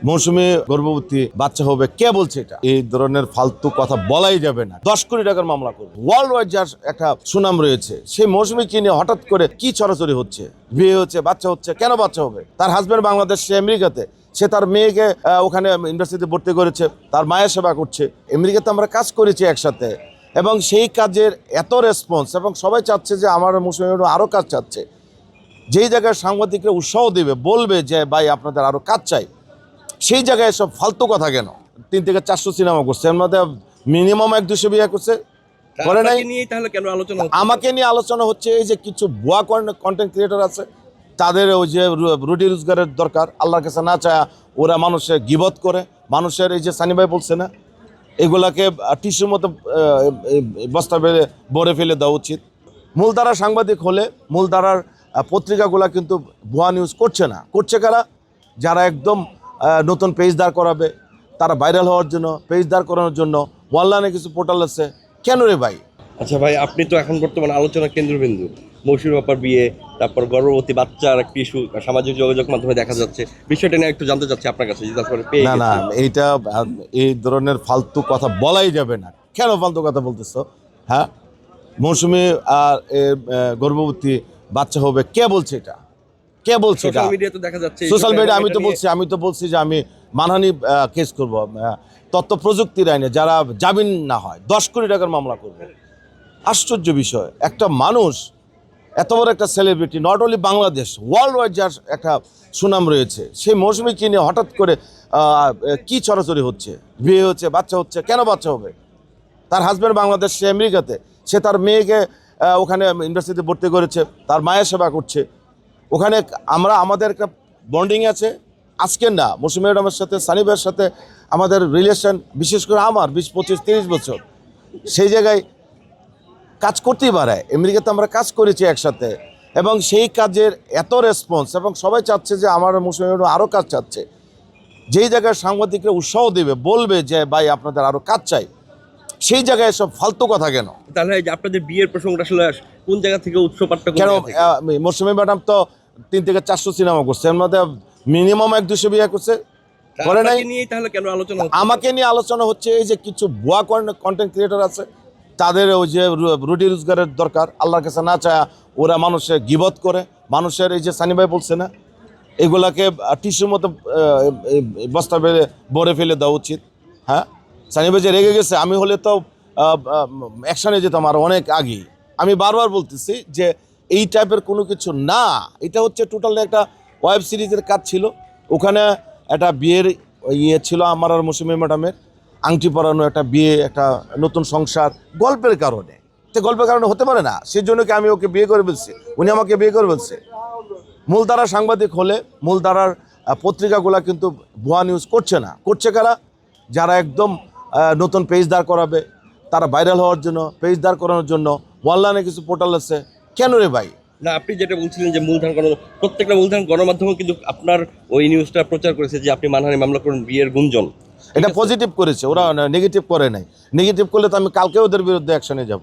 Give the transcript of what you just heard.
মৌসুমী গর্ভবতী বাচ্চা হবে, কে বলছে এটা? এই ধরনের ফালতু কথা বলাই যাবে না। 10 কোটি টাকার মামলা করবে। ওয়ার্ল্ড ওয়াইড যার একটা সুনাম রয়েছে, সেই মৌসুমীকে নিয়ে হঠাৎ করে কি ছড়াছড়ি হচ্ছে? বিয়ে হচ্ছে, বাচ্চা হচ্ছে, কেন বাচ্চা হবে? তার হাজবেন্ড বাংলাদেশ, সে আমেরিকাতে, সে তার মেয়েকে ওখানে ইউনিভার্সিটিতে ভর্তি করেছে, তার মায়ের সেবা করছে। আমেরিকাতে আমরা কাজ করেছি একসাথে, এবং সেই কাজের এত রেসপন্স, এবং সবাই চাচ্ছে যে আমার মৌসুমী আরও কাজ চাচ্ছে। যেই জায়গায় সাংবাদিকরা উৎসাহ দেবে, বলবে যে ভাই আপনাদের আরও কাজ চাই, সেই জায়গায় সব ফালতু কথা কেন? 3 থেকে 400 সিনেমা করছে, এর মধ্যে মিনিমাম 1-200 বিয়ে করছে, করে নাই। আমাকে নিয়ে আলোচনা হচ্ছে এই যে কিছু ভুয়া কন্টেন্ট ক্রিয়েটর আছে, তাদের ওই যে রুটি রোজগারের দরকার, আল্লাহর কাছে না চায় ওরা মানুষের গিবত করে, মানুষের এই যে সানি ভাই বলছে না, এগুলাকে টিস্যুর মতো বস্তা বেড়ে ভরে ফেলে দেওয়া উচিত। মূলধারার সাংবাদিক হলে মূলধারার পত্রিকাগুলা কিন্তু ভুয়া নিউজ করছে না। করছে কারা? যারা একদম নতুন পেজ দাঁড় করাবে, তারা ভাইরাল হওয়ার জন্য, পেজ দাঁড় করানোর জন্য অনলাইনে কিছু পোর্টাল আছে। কেন রে ভাই? আচ্ছা ভাই, আপনি তো এখন বর্তমানে আলোচনা কেন্দ্রবিন্দু। মৌসুমী বাপার বিয়ে, তারপর গর্ভবতী বাচ্চার একটি ইস্যু সামাজিক যোগাযোগ মাধ্যমে দেখা যাচ্ছে। বিষয়টা নিয়ে একটু জানতে চাচ্ছি আপনার কাছে। না না, এইটা এই ধরনের ফালতু কথা বলাই যাবে না। কেন ফালতু কথা বলতেছো? হ্যাঁ, মৌসুমী আর গর্ভবতী বাচ্চা হবে, কে বলছে এটা? কে বলছে এটা? Social media. আমি তো বলছি যে আমি মানহানি কেস করব, তথ্য প্রযুক্তির আইনে যারা জামিন না হয় 10 কোটি টাকার মামলা করবে। আশ্চর্য বিষয়, একটা মানুষ এত বড় একটা celebrity, not only Bangladesh, world wide যার একটা সুনাম রয়েছে, সেই মৌসুমীকে নিয়ে হঠাৎ করে কি ছড়াছড়ি হচ্ছে? বিয়ে হচ্ছে, বাচ্চা হচ্ছে, কেন বাচ্চা হবে? তার হাজব্যান্ড বাংলাদেশ, সে আমেরিকাতে, সে তার মেয়েকে ওখানে ইউনিভার্সিটিতে ভর্তি করেছে, তার মায়ের সেবা করছে। ওখানে আমাদের একটা বন্ডিং আছে। আজকের না, মৌসুমী ম্যাডামের সাথে, সানি ভাইয়ের সাথে আমাদের রিলেশন, বিশেষ করে আমার 20, 25, 30 বছর। সেই জায়গায় কাজ করতেই পারে। আমেরিকাতে আমরা কাজ করেছি একসাথে, এবং সেই কাজের এত রেসপন্স, এবং সবাই চাচ্ছে যে আমার মৌসুমী ম্যাডাম আরও কাজ চাচ্ছে। যেই জায়গায় সাংবাদিকরা উৎসাহ দেবে, বলবে যে ভাই আপনাদের আরও কাজ চাই, সেই জায়গায় সব ফালতু কথা কেন? তাহলে আপনাদের বিয়ের প্রসঙ্গটা আসলে কোন জায়গা থেকে উৎসপাতটা কেন? মৌসুমী ম্যাডাম তো 3 থেকে 400 সিনেমা করছে, এর মধ্যে মিনিমাম 1-200 বিয়ে করছে, করে নাই। আমাকে নিয়ে আলোচনা হচ্ছে এই যে কিছু ভুয়া কন্টেন্ট ক্রিয়েটর আছে, তাদের ওই যে রুটি রোজগারের দরকার, আল্লাহর কাছে না চায় ওরা মানুষের গিবত করে, মানুষের এই যে সানি ভাই বলছে না, এগুলাকে টিস্যুর মতো বস্তা বেড়ে ভরে ফেলে দেওয়া উচিত। হ্যাঁ, সানি ভাই যে রেগে গেছে, আমি হলে তো অ্যাকশানে যেতাম আর অনেক আগেই। আমি বারবার বলতেছি যে এই টাইপের কোনো কিছু না, এটা হচ্ছে টোটালি একটা ওয়েব সিরিজের কাজ ছিল। ওখানে একটা বিয়ের ইয়ে ছিল আমার আর মৌসুমী ম্যাডামের, আংটি পরানো একটা বিয়ে, একটা নতুন সংসার, গল্পের কারণে। তো গল্পের কারণে হতে পারে না, সেজন্য কি আমি ওকে বিয়ে করে ফেলছি, উনি আমাকে বিয়ে করে ফেলছে? মূলধারার সাংবাদিক হলে মূলধারার পত্রিকাগুলা কিন্তু ভুয়া নিউজ করছে না। করছে কারা? যারা একদম নতুন পেজ দাঁড় করাবে, তারা ভাইরাল হওয়ার জন্য, পেজ দাঁড় করানোর জন্য অনলাইনে কিছু পোর্টাল আছে। কেন রে ভাই? না, আপনি যেটা বলছিলেন যে প্রত্যেকটা মূলধান গণমাধ্যমে কিন্তু আপনার ওই নিউজটা প্রচার করেছে যে আপনি মানহানি মামলা করুন, বিয়ের গুঞ্জন। এটা পজিটিভ করেছে, ওরা নেগেটিভ করে নাই। নেগেটিভ করলে তো আমি কালকে ওদের বিরুদ্ধে অ্যাকশনে যাব।